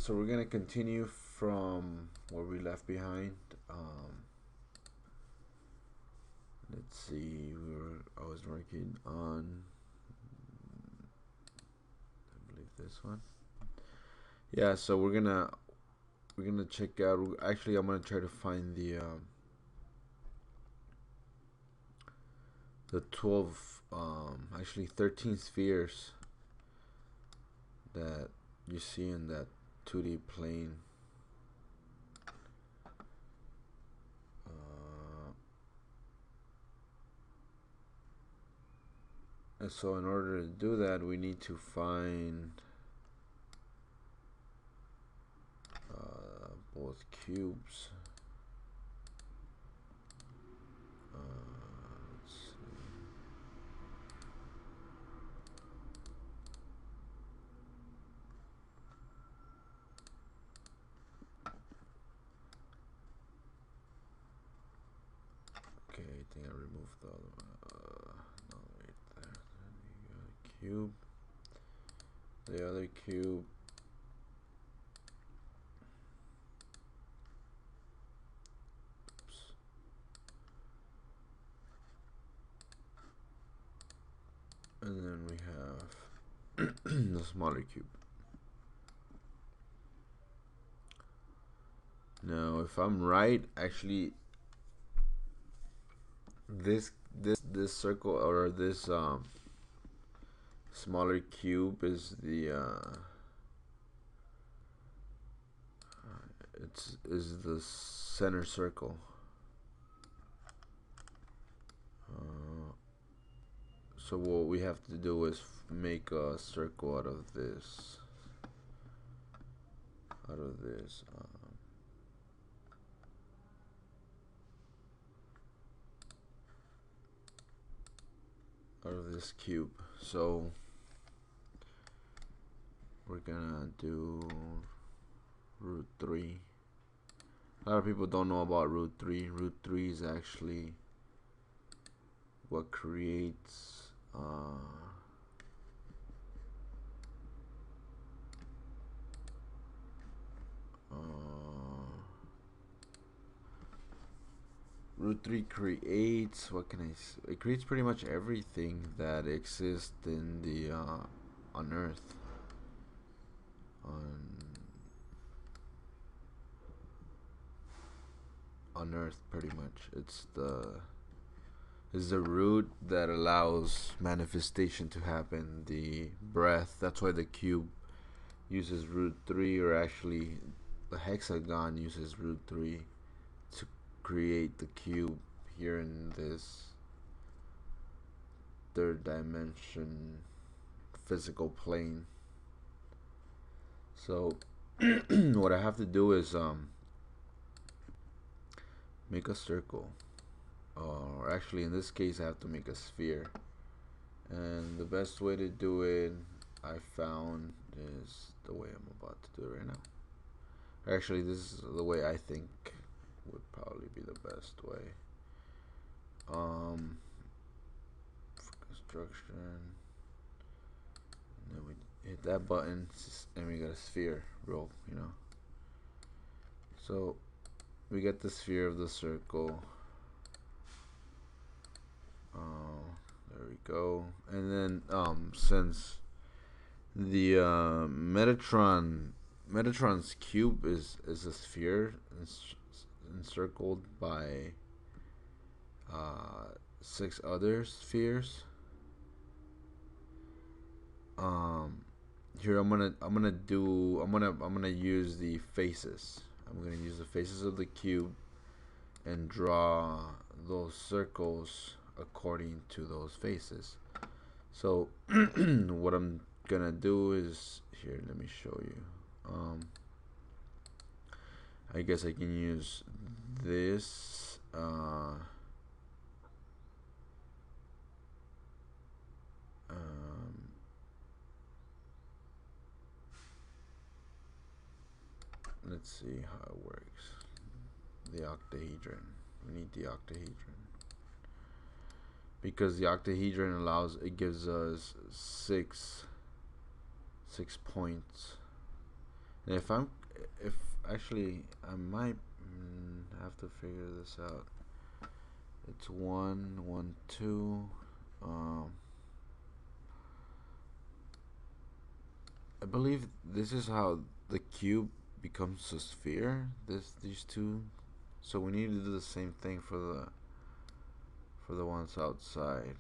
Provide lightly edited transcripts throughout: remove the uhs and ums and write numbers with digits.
So we're gonna continue from where we left behind. Let's see. I was working on, I believe, this one. Yeah. So we're gonna check out. Actually, I'm gonna try to find the 12, actually 13 spheres that you see in that 2D plane. And so in order to do that, we need to find both cubes. Let's see. Okay, I think I removed the other one. No, right there. Then you got a cube. The other cube. Oops. And then we have the smaller cube. Now, if I'm right, actually, this circle, or this smaller cube is the is the center circle. So what we have to do is make a circle out of this. Out of this cube. So we're gonna do root 3. A lot of people don't know about root 3. Root 3 is actually what creates root 3 creates, what can I say? It creates pretty much everything that exists in the on Earth. On Earth, pretty much. It's the root that allows manifestation to happen. The breath. That's why the cube uses root 3, or actually the hexagon uses root 3 to create the cube here in this third dimension physical plane. So what I have to do is make a circle, or actually in this case I have to make a sphere, and the best way to do it I found is the way I'm about to do it right now. Actually, this is the way I think would probably be the best way. For construction, and then we hit that button and we got a sphere roll, so we get the sphere of the circle. There we go. And then since the Metatron's cube is a sphere encircled by 6 other spheres. Here I'm gonna use the faces. I'm gonna use the faces of the cube and draw those circles according to those faces. So what I'm gonna do is, here, let me show you. I guess I can use this let's see how it works. The octahedron. We need the octahedron because the octahedron gives us six points. And if I'm if actually I might have to figure this out. It's 1 1 2. I believe this is how the cube becomes a sphere. These two. So we need to do the same thing for the ones outside.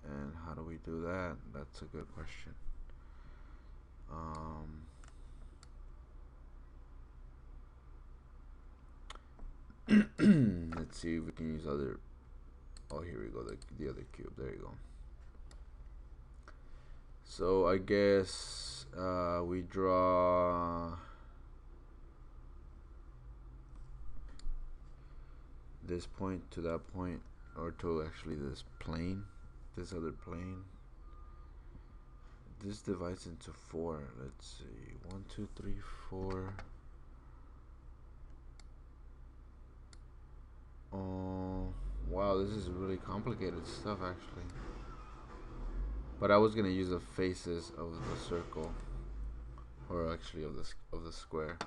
And how do we do that? That's a good question. Let's see if we can use other. Oh, here we go. The other cube. There you go. So I guess we draw this point to that point, or to actually this plane, this other plane. This divides into 4. Let's see, 1 2 3 4. Oh wow, this is really complicated stuff actually. But I was gonna use the faces of the circle, or actually of the square.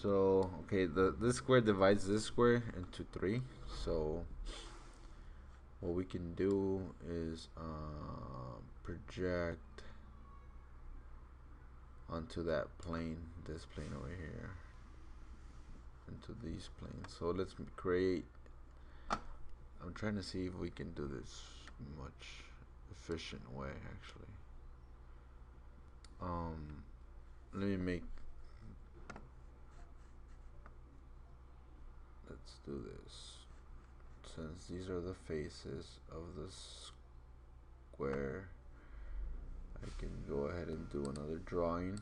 So okay, this square divides this square into 3. So what we can do is project onto that plane, this plane over here, into these planes. So let's create. I'm trying to see if we can do this much efficient way actually. Let me make. Let's do this. Since these are the faces of the square, I can go ahead and do another drawing.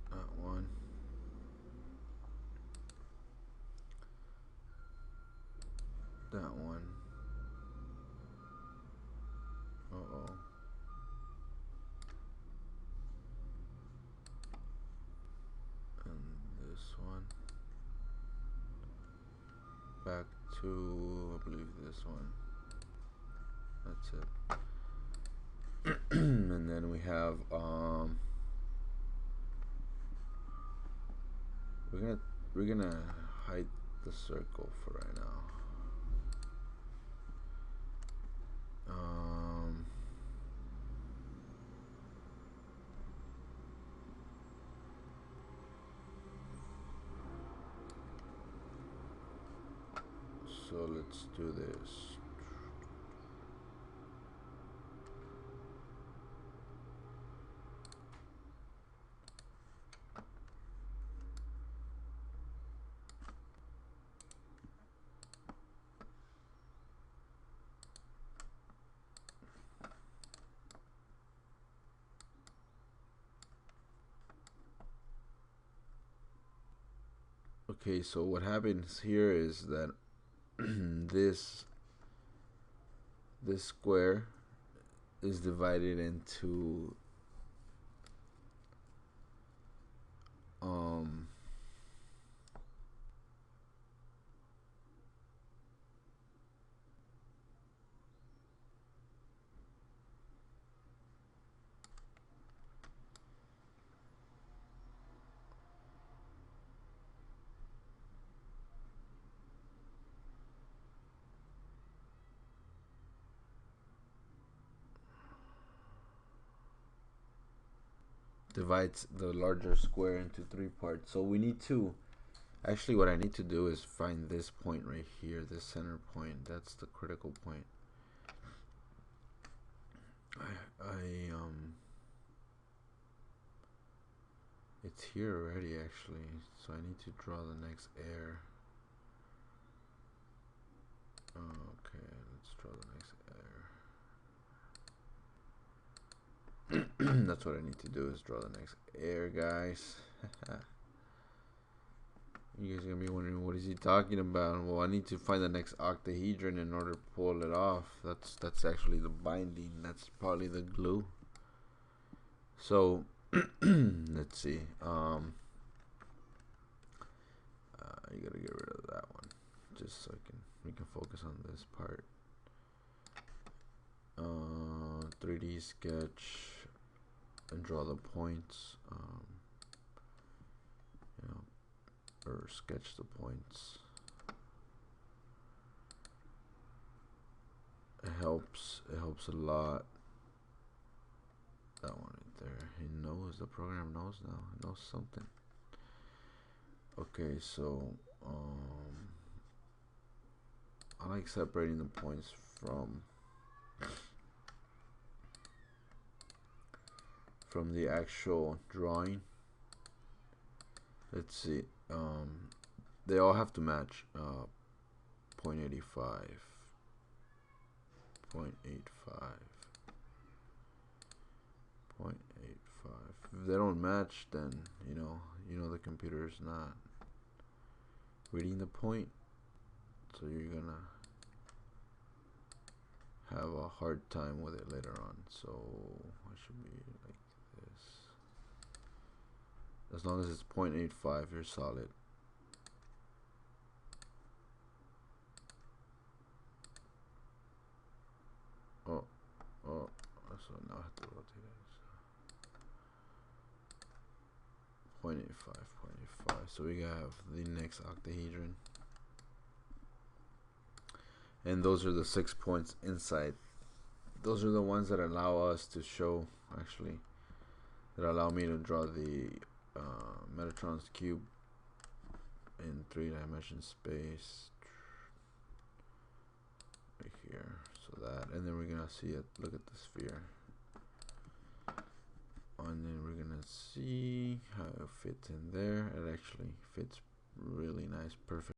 That one. That one. Uh-oh. Back to, I believe, this one. That's it. And then we have we're gonna hide the circle for right now. So let's do this. Okay, so what happens here is that this square is divided into divides the larger square into 3 parts. So we need to, actually what I need to do is find this point right here, this center point. That's the critical point. It's here already actually, so I need to draw the next air. Okay, let's draw the next air. That's what I need to do, is draw the next air, guys. You guys are gonna be wondering, what is he talking about? Well, I need to find the next octahedron in order to pull it off. That's actually the binding. That's probably the glue. So Let's see. You gotta get rid of that one, just so we can focus on this part. 3D sketch and draw the points. You know, or sketch the points. It helps a lot. That one right there. He knows, the program knows now. It knows something. Okay, so I like separating the points from the actual drawing. Let's see. They all have to match 0.85, 0.85, 0.85. If they don't match, then you know the computer is not reading the point, so you're gonna have a hard time with it later on. So it should be like this. As long as it's 0.85, you're solid. Oh, so now I have to rotate it. 0.85, 0.85. So we have the next octahedron. And those are the 6 points inside. Those are the ones that allow us to show, actually, that allow me to draw the Metatron's cube in 3-dimension space right here. So that, and then we're gonna see it. Look at the sphere, and then we're gonna see how it fits in there. It actually fits really nice, perfect.